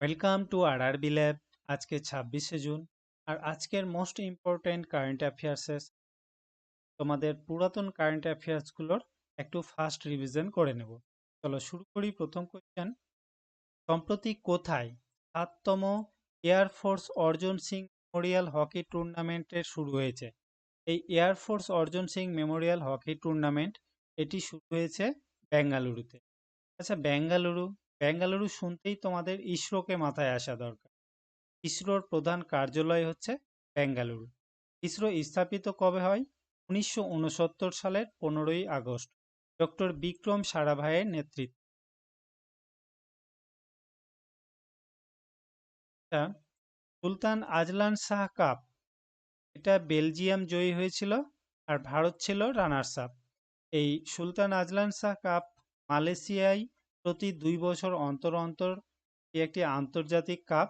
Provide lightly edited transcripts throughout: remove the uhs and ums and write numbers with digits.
Welcome to RRB lab. আজকে 26শে June. আর আজকের most important current অ্যাফেয়ার্সের তোমাদের পুরাতন কারেন্ট অ্যাফেয়ার্সগুলোর একটু ফাস্ট রিভিশন করে নেব। চলো শুরু করি। প্রথম কোয়েশ্চেন, সম্প্রতি কোথায় ৭তম এয়ারফোর্স অর্জন সিং মেমোরিয়াল হকি টুর্নামেন্টের শুরু হয়েছে? এই এয়ারফোর্স অর্জন সিং মেমোরিয়াল হকি টুর্নামেন্ট এটি শুরু হয়েছে বেঙ্গালুরুতে। আচ্ছা, বেঙ্গালুরু বেঙ্গালুরু শুনতেই তোমাদের ইসরোকে মাথায় আসা দরকার। ইসরোর প্রধান কার্যালয় হচ্ছে বেঙ্গালুরু। ইসরো স্থাপিত কবে হয়? ১৯৬৯ সালের ১৫ই আগস্ট ডক্টর বিক্রম সারাভাইয়ের নেতৃত্বে। সুলতান আজলান শাহ কাপ, এটা বেলজিয়াম জয়ী হয়েছিল আর ভারত ছিল রানার্স আপ। এই সুলতান আজলান শাহ কাপ মালয়েশিয়ায় প্রতি ২ বছর অন্তর অন্তর একটি আন্তর্জাতিক কাপ।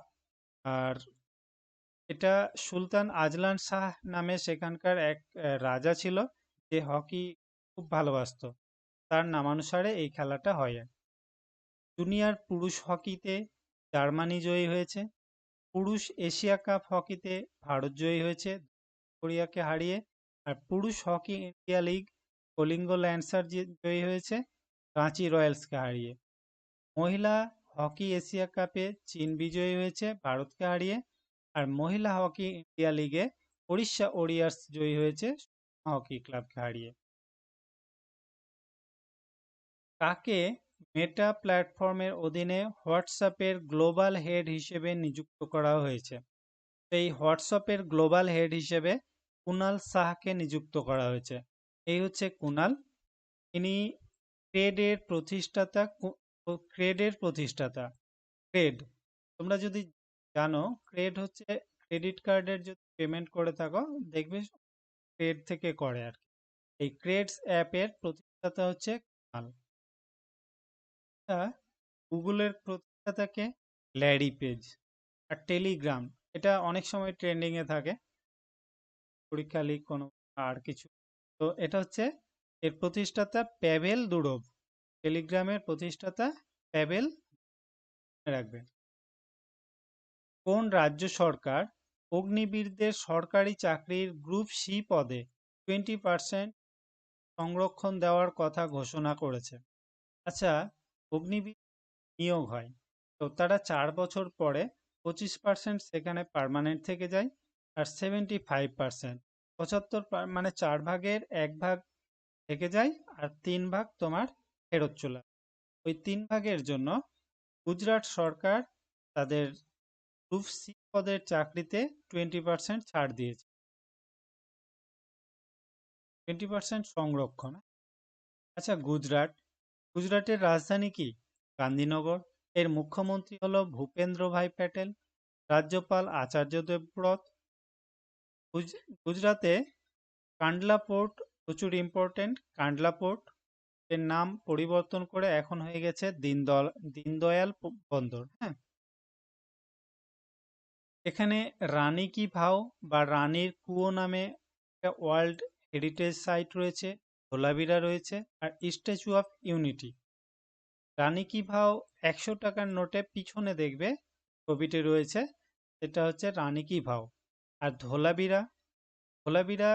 আর এটা সুলতান আজলান শাহ নামে সেখানকার এক রাজা ছিল, যে হকি খুব ভালোবাসতো। তার নামানুসারে এই খেলাটা হয়। জুনিয়র পুরুষ হকিতে জার্মানি জয়ী হয়েছে। পুরুষ এশিয়া কাপ হকিতে ভারত জয়ী হয়েছে কোরিয়াকে হারিয়ে। আর পুরুষ hockey India league Kalinga Lancer জয়ী হয়েছে রাঁচি রয়্যালসকে হারিয়ে। মহিলা হকি এশিয়া কাপে চীন বিজয়ী হয়েছে ভারতকে হারিয়ে। আর মহিলা হকি ইন্ডিয়া লিগে ওড়িশা ওরিয়ার্স জয়ী হয়েছে হকি ক্লাবকে হারিয়ে। কাকে মেটা প্ল্যাটফর্মের অধীনে হোয়াটসঅ্যাপের গ্লোবাল হেড হিসেবে নিযুক্ত করা হয়েছে? এই হোয়াটসঅ্যাপের গ্লোবাল হেড হিসেবে কুনাল সাহাকে নিযুক্ত করা হয়েছে। এই হচ্ছে কুনাল। ইনি ক্রেডের প্রতিষ্ঠাতা। ক্রেড, তোমরা যদি জানো, ক্রেড হচ্ছে ক্রেডিট কার্ডের যদি পেমেন্ট করে থাকো, দেখবে ক্রেড থেকে করে আর কি। এই ক্রেডস অ্যাপের প্রতিষ্ঠাতা হচ্ছে কুনাল। গুগলের প্রতিষ্ঠাতাকে ল্যারি পেজ। আর টেলিগ্রাম, এটা অনেক সময় ট্রেন্ডিং এ থাকে, পরীক্ষা লিক কোনো আর কিছু। তো এটা হচ্ছে এর প্রতিষ্ঠাতা প্যাভেল দুরভ। টেলিগ্রামের প্রতিষ্ঠাতা প্যাভেল, রাখবেন। কোন রাজ্য সরকার অগ্নিবীরদের সরকারি চাকরির গ্রুপ সি পদে 20% সংরক্ষণ দেওয়ার কথা ঘোষণা করেছে? আচ্ছা, অগ্নিবীর নিয়োগ হয়, তো তারা 4 বছর পরে 25% সেখানে পার্মানেন্ট থেকে যায়। আর 75%, 75 মানে 4 ভাগের 1 ভাগ থেকে যায়। আর 3 ভাগ তোমার ফেরত চলে আসে। ওই 3 ভাগের জন্য গুজরাট সরকার তাদের গ্রুপ সি পদের চাকরিতে 20% ছাড় দিয়েছে। 20% সংরক্ষণ। আচ্ছা, গুজরাটের রাজধানী কি? গান্ধীনগর। এর মুখ্যমন্ত্রী হলো ভূপেন্দ্র ভাই প্যাটেল। রাজ্যপাল আচার্য দেবব্রত। গুজরাতে কান্ডলা পোর্ট প্রচুর ইম্পর্টেন্ট। কান্ডলা পোর্ট এর নাম পরিবর্তন করে এখন হয়ে গেছে দীনদয়াল বন্দর। হ্যাঁ, এখানে রানী কি ভাও বা রানীর কুয়ো নামে একটা ওয়ার্ল্ড হেরিটেজ সাইট রয়েছে, ধোলাভিরা রয়েছে, আর স্ট্যাচু অফ ইউনিটি। রানী কি ভাও 100 টাকার নোটে পিছনে দেখবে ছবিটি রয়েছে, এটা হচ্ছে রানী কি ভাও। আর ধোলাভিরা, ধোলাভিরা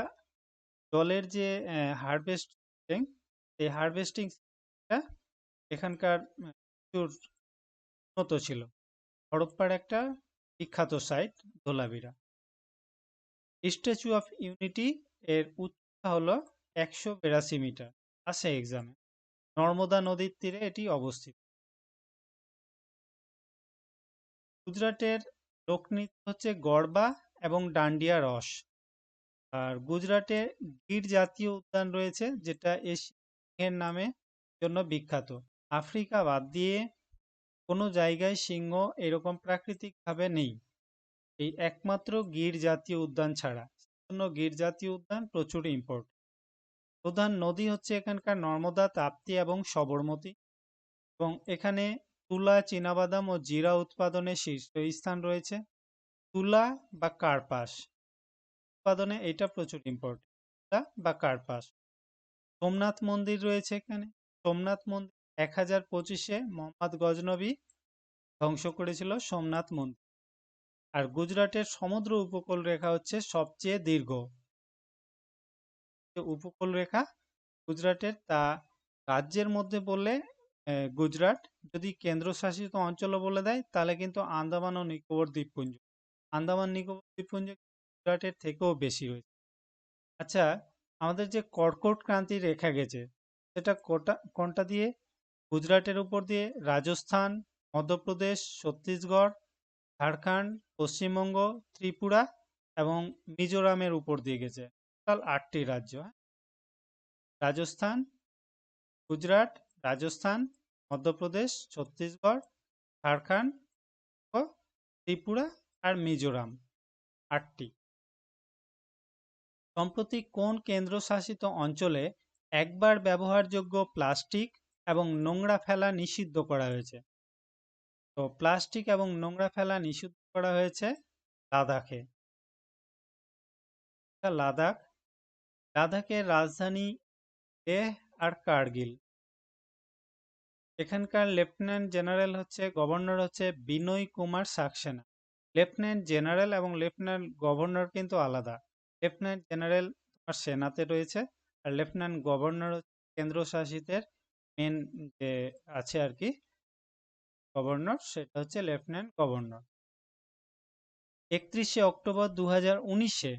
জলের যে হারভেস্টিং, এই হারভেস্টিং এখানকার প্রচুর উন্নত ছিল। হরপ্পার একটা বিখ্যাত site Dholavira. Statue of Unity এর উচ্চতা হলো 182 মিটার, আসে এক্সামে। নর্মদা নদীর তীরে এটি অবস্থিত। গুজরাটের লোকনৃত্য হচ্ছে গরবা এবং ডান্ডিয়া রস। আর গুজরাটে গির জাতীয় উদ্যান রয়েছে, যেটা এশিয়ার নামে জন্য বিখ্যাত। আফ্রিকা বাদ দিয়ে কোনো জায়গায় সিংহ এরকম প্রাকৃতিকভাবে নেই, এই একমাত্র গির জাতীয় উদ্যান ছাড়া। জন্য গির জাতীয় উদ্যান প্রচুর ইম্পর্টেন্ট। প্রধান নদী হচ্ছে এখানকার নর্মদা, তাপ্তি এবং সবরমতী। এবং এখানে তুলা, চীনাবাদাম ও জিরা উৎপাদনে শীর্ষস্থান রয়েছে। তুলা বা কার্পাস উৎপাদনে এটা প্রচুর ইম্পর্টেন্ট, তুলা বা কার্পাস। সোমনাথ মন্দির রয়েছে এখানে। সোমনাথ মন্দির 1025-এ মোহাম্মদ গজনবী ধ্বংস করেছিল সোমনাথ মন্দির। আর গুজরাটের সমুদ্র উপকূল রেখা হচ্ছে সবচেয়ে দীর্ঘ যে উপকূল রেখা গুজরাটের, তা রাজ্যের মধ্যে বললে গুজরাট, যদি কেন্দ্রশাসিত অঞ্চলও বলে দেয় তাহলে কিন্তু আন্দামান ও নিকোবর দ্বীপপুঞ্জ। আন্দামান নিকোবর দ্বীপপুঞ্জ গুজরাটের থেকেও বেশি রয়েছে। আচ্ছা, আমাদের যে কর্কট ক্রান্তি রেখা গেছে সেটা কোনটা দিয়ে? গুজরাটের উপর দিয়ে রাজস্থান, মধ্যপ্রদেশ, ছত্তিশগড়, ঝাড়খণ্ড, পশ্চিমবঙ্গ, ত্রিপুরা এবং মিজোরামের উপর দিয়ে গেছে। টোটাল 8টি রাজ্য। রাজস্থান, গুজরাট, রাজস্থান, মধ্যপ্রদেশ, ছত্তিশগড়, ঝাড়খণ্ড ও ত্রিপুরা আর মিজোরাম, 8টি। সম্প্রতি কোন কেন্দ্রশাসিত অঞ্চলে একবার ব্যবহারযোগ্য প্লাস্টিক এবং নোংরা ফেলা নিষিদ্ধ করা হয়েছে? তো প্লাস্টিক এবং নোংরা ফেলা নিষিদ্ধ করা হয়েছে লাদাখে। লাদাখ, লাদাখের রাজধানী লেহ আর কার্গিল। এখানকার লেফটেন্যান্ট জেনারেল হচ্ছে, গভর্নর হচ্ছে বিনয় কুমার সাক্সেনা। লেফটেন্যান্ট জেনারেল এবং লেফটেন্যান্ট গভর্নর কিন্তু আলাদা। লেফটেন্যান্ট জেনারেল তোমার সেনাতে রয়েছে, আর লেফটেন্যান্ট গভর্নর কেন্দ্রশাসিতের মেন যে আছে আর কি গভর্নর, সেটা হচ্ছে লেফটেন্যান্ট গভর্নর। 31শে অক্টোবর 2019-এ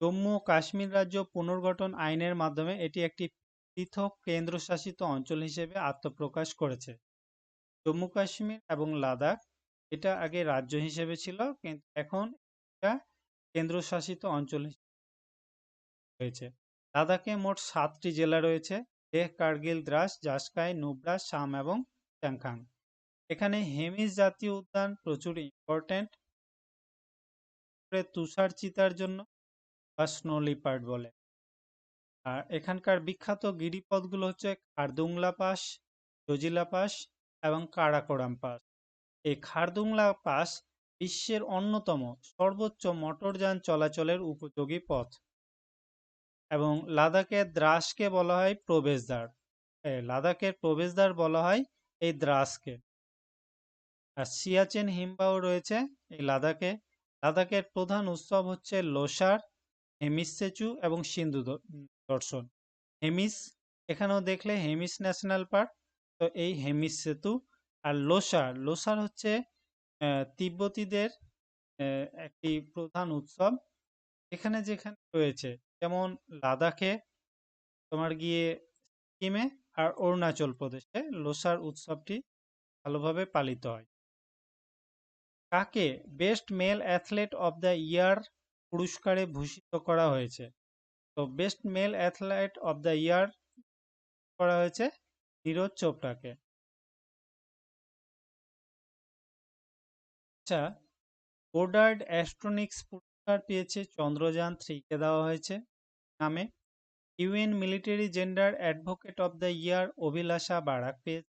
জম্মু ও কাশ্মীর রাজ্য পুনর্গঠন আইনের মাধ্যমে এটি একটি পৃথক কেন্দ্রশাসিত অঞ্চল হিসেবে আত্মপ্রকাশ করেছে। জম্মু কাশ্মীর এবং লাদাখ এটা আগে রাজ্য হিসেবে ছিল, কিন্তু এখন এটা কেন্দ্রশাসিত অঞ্চল হয়েছে। লাদাখে মোট 7টি জেলা রয়েছে: লেহ, কার্গিল, দ্রাস, জাসকাই, নুব্রা, সাম এবং চাংখাং। এখানে হেমিস জাতীয় উদ্যান প্রচুর ইম্পর্টেন্ট তুষার চিতার জন্য, বা স্নো লিপার্ড বলে। আর এখানকার বিখ্যাত গিরিপথগুলো হচ্ছে খারদুংলা পাস, জজিলা পাস এবং কারাকোরাম পাস। এই খারদুংলা পাস বিশ্বের অন্যতম সর্বোচ্চ মোটরযান চলাচলের উপযোগী পথ, এবং লাদাখের দ্রাসকে বলা হয় প্রবেশদ্বার। লাদাখের প্রবেশদ্বার বলা হয় এই দ্রাসকে। আর সিয়াচেন হিমবাহ রয়েছে এই লাদাখে। লাদাখের প্রধান উৎসব হচ্ছে লোসার, হেমিস সেচু এবং সিন্ধু দর্শন। হেমিস, এখানেও দেখলে হেমিস ন্যাশনাল পার্ক, তো এই হেমিস সেতু। আর লোসার, লোসার হচ্ছে তিব্বতীদের একটি প্রধান উৎসব। এখানে যেখানে রয়েছে, যেমন লাদাখে তোমার গিয়ে সিকিমে আর অরুণাচল প্রদেশে লোসার উৎসবটি ভালোভাবে পালিত হয়। কাকে best mail athlete of the ইয়ার পুরস্কারে ভূষিত করা হয়েছে? তো best mail athlete of the ইয়ার করা হয়েছে নীরজ চোপড়াকে। আচ্ছা, গোডার্ড অ্যাস্ট্রোনিক্স পুরস্কার পেয়েছে চন্দ্রযান-3 কে দেওয়া হয়েছে নামে। UN military gender advocate of the year Abhilasha Barak পেয়েছে।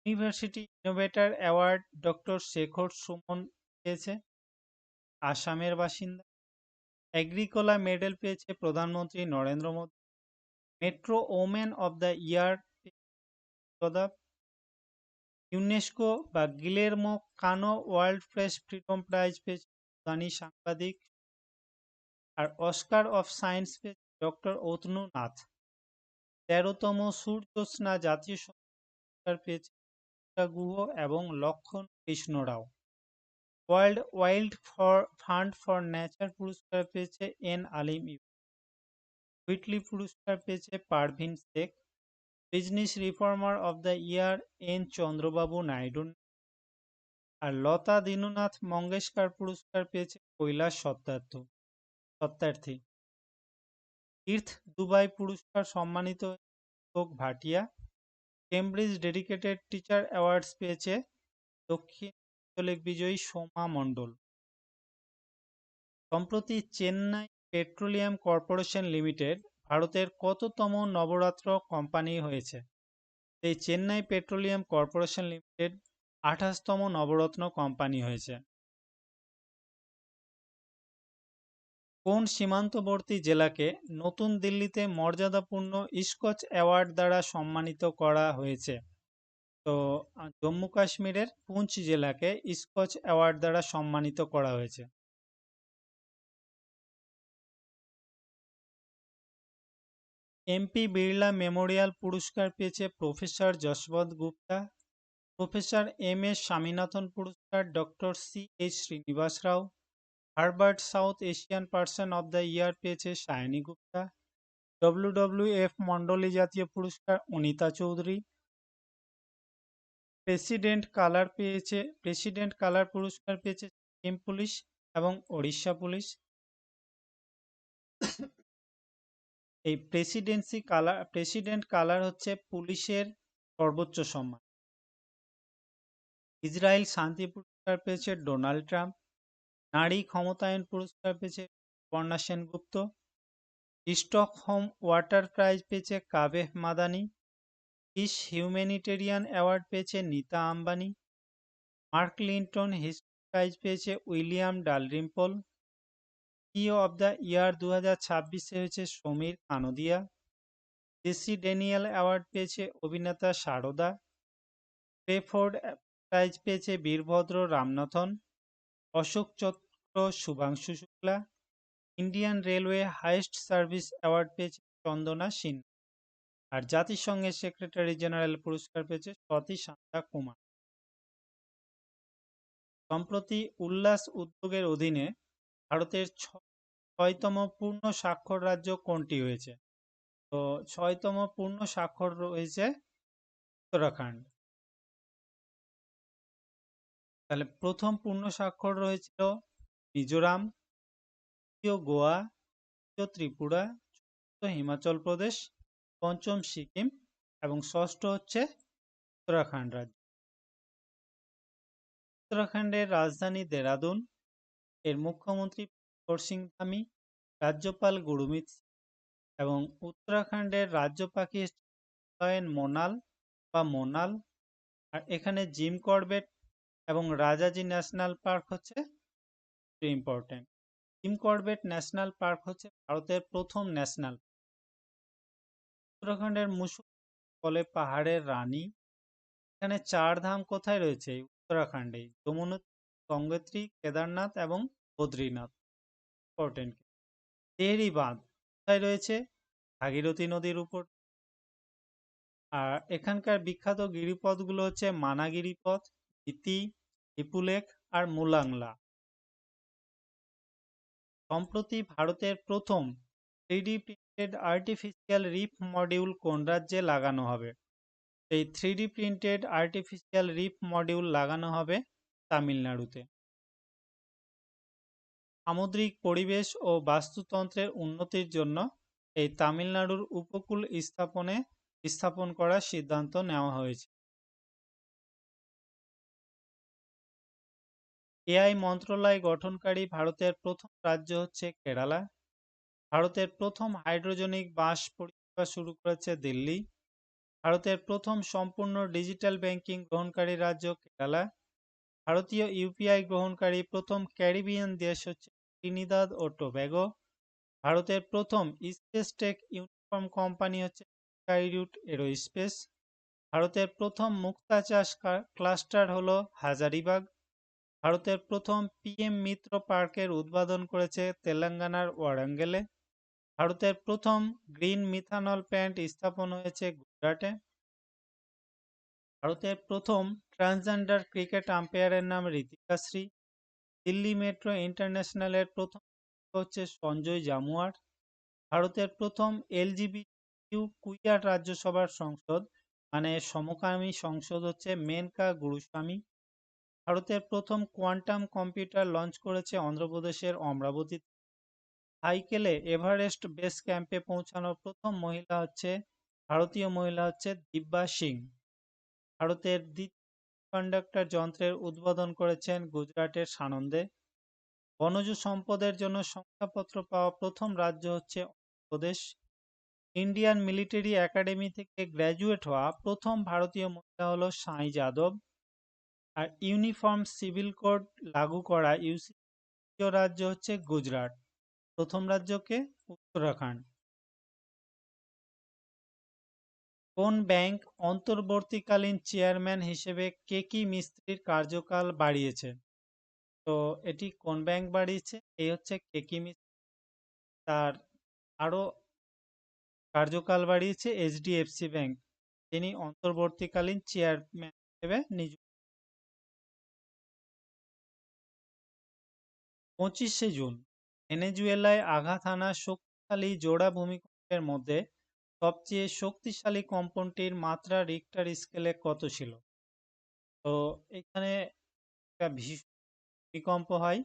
University innovator award doctor Shekhar Suman পেয়েছে, আসামের বাসিন্দা। এগ্রিকোলা মেডেল পেয়েছে প্রধানমন্ত্রী Narendra Modi. Metro women of the year প্রদাব। ইউনেস্কো বা Guillermo Cano world press freedom prize পেয়েছে সুদানি সাংবাদিক। আর অস্কার অফ সায়েন্স পেয়েছে ডক্টর অতনু নাথ। 13তম সুরজ্যোৎস্না জাতীয় পুরস্কার পেয়েছে গুহ এবং Lakshman Krishna Rao. World wild fund for nature পুরস্কার পেয়েছে এন আলিম। হুইটলি পুরস্কার পেয়েছে Parvin Sheikh. Business reformer of the year N Chandrababu Naidu. আর লতা দীননাথ মঙ্গেশকর পুরস্কার পেয়েছে কৈলাস সত্যার্থী। তীর্থ দুবাই পুরস্কার সম্মানিত Bhatia. Cambridge dedicated teacher awards পেয়েছে দক্ষিণ আঞ্চলিক বিজয়ী সোমা মণ্ডল। সম্প্রতি চেন্নাই পেট্রোলিয়াম কর্পোরেশন লিমিটেড ভারতের কততম নবরত্ন কোম্পানি হয়েছে? এই চেন্নাই পেট্রোলিয়াম কর্পোরেশন লিমিটেড 28তম নবরত্ন কোম্পানি হয়েছে। কোন সীমান্তবর্তী জেলাকে নতুন দিল্লিতে মর্যাদাপূর্ণ ইস্কচ অ্যাওয়ার্ড দ্বারা সম্মানিত করা হয়েছে? তো জম্মু কাশ্মীরের পুঞ্চ জেলাকে স্কচ অ্যাওয়ার্ড দ্বারা সম্মানিত করা হয়েছে। এমপি বিড়লা মেমোরিয়াল পুরস্কার পেয়েছে professor Jaswant Gupta. Professor M S Swaminathan পুরস্কার doctor C H Srinivas Rao. Harvard South Asian person of the year পেয়েছে সায়নী গুপ্তা। ডব্লিউডব্লিউএফ মন্ডলী জাতীয় পুরস্কার অনিতা চৌধুরী। প্রেসিডেন্ট কালার পুরস্কার পেয়েছে সিকিম পুলিশ এবং ওড়িশা পুলিশ। এই প্রেসিডেন্ট কালার হচ্ছে পুলিশের সর্বোচ্চ সম্মান। ইসরায়েল শান্তি পুরস্কার পেয়েছে ডোনাল্ড ট্রাম্প। নারী ক্ষমতায়ন পুরস্কার পেয়েছে বর্ণা সেনগুপ্ত। স্টকহোম ওয়াটার প্রাইজ পেয়েছে Kaveh Madani. Peace humanitarian award পেয়েছে Nita Ambani. Mark Linton history prize পেয়েছে William Dalrymple. CEO of the year 2026 হয়েছে সমীর কানোদিয়া। জেসি ড্যানিয়েল অ্যাওয়ার্ড পেয়েছে অভিনেতা সারদা। ক্রেফোর্ড প্রাইজ পেয়েছে বীরভদ্র রামনাথন। অশোক চক্র Shubhanshu Shukla. Indian railway highest service award পেয়েছে চন্দনা সিনহা। আর জাতিসংঘের সেক্রেটারি জেনারেল পুরস্কার পেয়েছে সতী শান্তা কুমার। সম্প্রতি উল্লাস উদ্যোগের অধীনে ভারতের ছয়তম পূর্ণ স্বাক্ষর রাজ্য কোনটি হয়েছে? তো ছয়তম পূর্ণ স্বাক্ষর রয়েছে উত্তরাখণ্ড। তাহলে প্রথম পূর্ণ স্বাক্ষর রয়েছিল মিজোরাম, দ্বিতীয় গোয়া, তৃতীয় ত্রিপুরা, চতুর্থ হিমাচল প্রদেশ, পঞ্চম সিকিম এবং ষষ্ঠ হচ্ছে উত্তরাখণ্ড রাজ্য। উত্তরাখণ্ডের রাজধানী দেরাদুন। এর মুখ্যমন্ত্রী পুষ্কর সিং ধামি, রাজ্যপাল গুরমিত সিং এবং উত্তরাখণ্ডের রাজ্য পাখি লয়েন মোনাল বা মোনাল। আর এখানে জিম করবেট এবং রাজাজি ন্যাশনাল পার্ক হচ্ছে important. Jim Corbett national park হচ্ছে ভারতের প্রথম ন্যাশনাল। উত্তরাখণ্ডের মুসুর বলে পাহাড়ের রানী। এখানে চার ধাম কোথায় রয়েছে? উত্তরাখণ্ডে যমুনোত্রী, গঙ্গোত্রী, কেদারনাথ এবং বদ্রীনাথ। ইম্পর্টেন্ট। তেহরি বাঁধ কোথায় রয়েছে? ভাগীরথী নদীর উপর। আর এখানকার বিখ্যাত গিরিপথগুলো হচ্ছে মানাগিরি পথ, ইতি, লিপুলেখ আর মুলাংলা। সম্প্রতি ভারতের প্রথম 3D printed artificial reef module কোন রাজ্যে লাগানো হবে? এই 3D printed artificial reef module লাগানো হবে তামিলনাড়ুতে। সামুদ্রিক পরিবেশ ও বাস্তুতন্ত্রের উন্নতির জন্য এই তামিলনাড়ুর উপকূল স্থাপন করার সিদ্ধান্ত নেওয়া হয়েছে। এআই মন্ত্রণালয় গঠনকারী ভারতের প্রথম রাজ্য হচ্ছে কেরালা। ভারতের প্রথম হাইড্রোজেনিক বাস পরিষেবা শুরু করেছে দিল্লি। ভারতের প্রথম সম্পূর্ণ ডিজিটাল ব্যাংকিং গ্রহণকারী রাজ্য কেরালা। ভারতীয় ইউপিআই গ্রহণকারী প্রথম ক্যারিবিয়ান দেশ হচ্ছে ত্রিনিদাদ ও টোব্যাগো। ভারতের প্রথম স্পেস টেক ইউনিফর্ম কোম্পানি হচ্ছে স্কাইরুট এরোস্পেস। ভারতের প্রথম মুক্তা চাষ ক্লাস্টার হলো হাজারিবাগ। ভারতের প্রথম পিএম মিত্র পার্কের উদ্বোধন করেছে তেলেঙ্গানার ওয়ারাঙ্গলে। ভারতের প্রথম গ্রিন মিথানল প্ল্যান্ট স্থাপন হয়েছে গুজরাটে। ভারতের প্রথম ট্রান্সজেন্ডার ক্রিকেট আম্পায়ারের নাম ঋতিকা শ্রী। দিল্লি মেট্রো ইন্টারন্যাশনালের প্রথম হচ্ছে সঞ্জয় জামুয়ার। ভারতের প্রথম এলজিবিটিকিউ কুইয়ার রাজ্যসভার সংসদ মানে সমকামী সংসদ হচ্ছে মেনকা গুরুস্বামী। ভারতের প্রথম কোয়ান্টাম কম্পিউটার লঞ্চ করেছে অন্ধ্রপ্রদেশের অমরাবতী। সাইকেলে এভারেস্ট বেস ক্যাম্পে পৌঁছানো প্রথম ভারতীয় মহিলা হচ্ছে দিব্যা সিং। ভারতের দ্বিতীয় কন্ডাক্টর যন্ত্রের উদ্বোধন করেছেন গুজরাটের সানন্দে। বনজ সম্পদের জন্য শংসাপত্র পাওয়া প্রথম রাজ্য হচ্ছে অন্ধ্রপ্রদেশ। ইন্ডিয়ান মিলিটারি একাডেমি থেকে গ্র্যাজুয়েট হওয়া প্রথম ভারতীয় মহিলা হল সাঁই যাদব। আর ইউনিফর্ম সিভিল কোড লাগু করা ইউসি রাজ্য হচ্ছে গুজরাট। প্রথম রাজ্যকে উত্তরাখণ্ড। কোন ব্যাংক অন্তর্বর্তীকালীন চেয়ারম্যান হিসেবে কেকি মিস্ত্রির কার্যকাল বাড়িয়েছে? তো এটি কোন ব্যাংক বাড়িয়েছে? এই হচ্ছে কেকি মিস্ত্রি। তার আরও কার্যকাল বাড়িয়েছে এইচডিএফসি ব্যাংক। তিনি অন্তর্বর্তীকালীন চেয়ারম্যান হিসেবে নিযুক্ত। 25শে জুন ভেনেজুয়েলায় আঘাত হানা শক্তিশালী জোড়া ভূমিকম্পের মধ্যে সবচেয়ে শক্তিশালী কম্পনটির মাত্রা রিক্টার স্কেলে কত ছিল? তো এখানে একটা ভীষণ ভূমিকম্প হয়,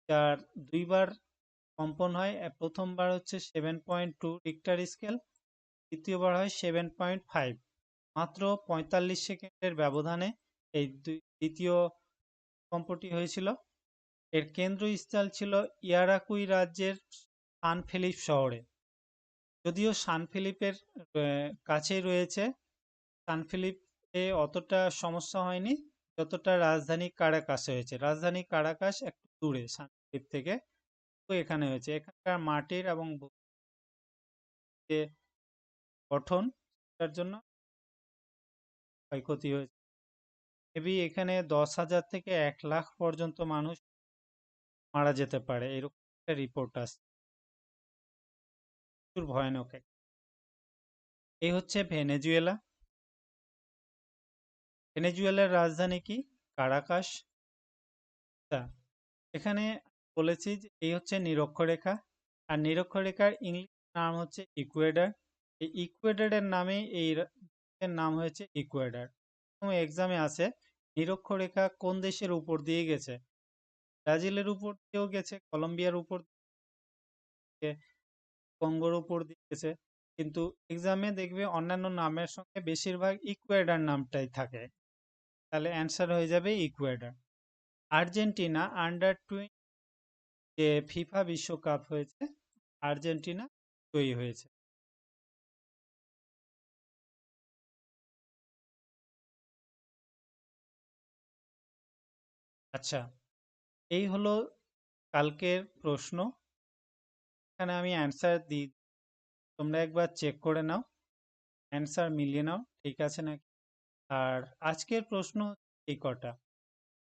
যার দুইবার কম্পন হয়। প্রথমবার হচ্ছে 7.2 রিক্টার স্কেল, দ্বিতীয়বার হয় 7.5। মাত্র 45 সেকেন্ডের ব্যবধানে এই দ্বিতীয় কম্পটি হয়েছিল। এর কেন্দ্রস্থল ছিল ইয়ারাকুই রাজ্যের সান ফিলিপ শহরে। যদিও সান ফিলিপের কাছেই রয়েছে, সান ফিলিপে অতটা সমস্যা হয়নি যতটা রাজধানী কারাকাসে হয়েছে। রাজধানী কারাকাস একটু দূরে সান ফিলিপ থেকে, তো এখানে হয়েছে। এখানকার মাটির এবং যে গঠন, তার জন্য ক্ষয়ক্ষতি হয়েছে। মেবি এখানে 10,000 থেকে 1 লাখ পর্যন্ত মানুষ মারা যেতে পারে, এরকম একটা রিপোর্ট আছে। প্রচুর ভয়ানক এই হচ্ছে ভেনেজুয়েলা। ভেনেজুয়েলার রাজধানী কি? কারাকাস। তা এখানে বলেছি যে এই হচ্ছে নিরক্ষরেখা, আর নিরক্ষরেখার ইংলিশ নাম হচ্ছে ইকুয়েডর। এই ইকুয়েডরের নামে এই দেশের নাম হয়েছে ইকুয়েডর। এক্সামে আছে নিরক্ষরেখা কোন দেশের উপর দিয়ে গেছে? ব্রাজিলের উপর দিয়েও গেছে, কলম্বিয়ার উপর দিয়ে, কঙ্গোর উপর দিয়ে গেছে। কিন্তু এক্সামে দেখবে অন্যান্য নামের সঙ্গে বেশিরভাগ ইকুয়েডর নামটাই থাকে। তাহলে অ্যান্সার হয়ে যাবে ইকুয়েডর। আর্জেন্টিনা আন্ডার-20 যে ফিফা বিশ্বকাপ হয়েছে, আর্জেন্টিনা জয়ী হয়েছে। আচ্ছা, এই হলো কালকের প্রশ্ন। এখানে আমি অ্যান্সার দিই, তোমরা একবার চেক করে নাও, অ্যান্সার মিলিয়ে নাও ঠিক আছে নাকি। আর আজকের প্রশ্ন এই কটা।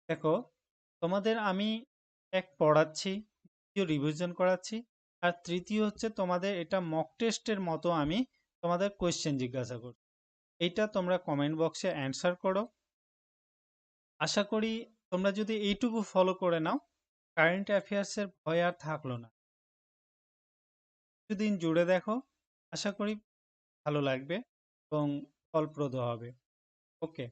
দেখো, তোমাদের আমি এক পড়াচ্ছি, দ্বিতীয় রিভিশন করাচ্ছি, আর তৃতীয় হচ্ছে তোমাদের এটা মক টেস্টের মতো আমি তোমাদের কোয়েশ্চেন জিজ্ঞাসা করছি। এইটা তোমরা কমেন্ট বক্সে অ্যান্সার করো। আশা করি তোমরা যদি এইটুকু ফলো করে নাও, কারেন্ট অ্যাফেয়ার্সের ভয় আর থাকলো না। কিছুদিন জুড়ে দেখো, আশা করি ভালো লাগবে এবং ফলপ্রদ হবে। ওকে।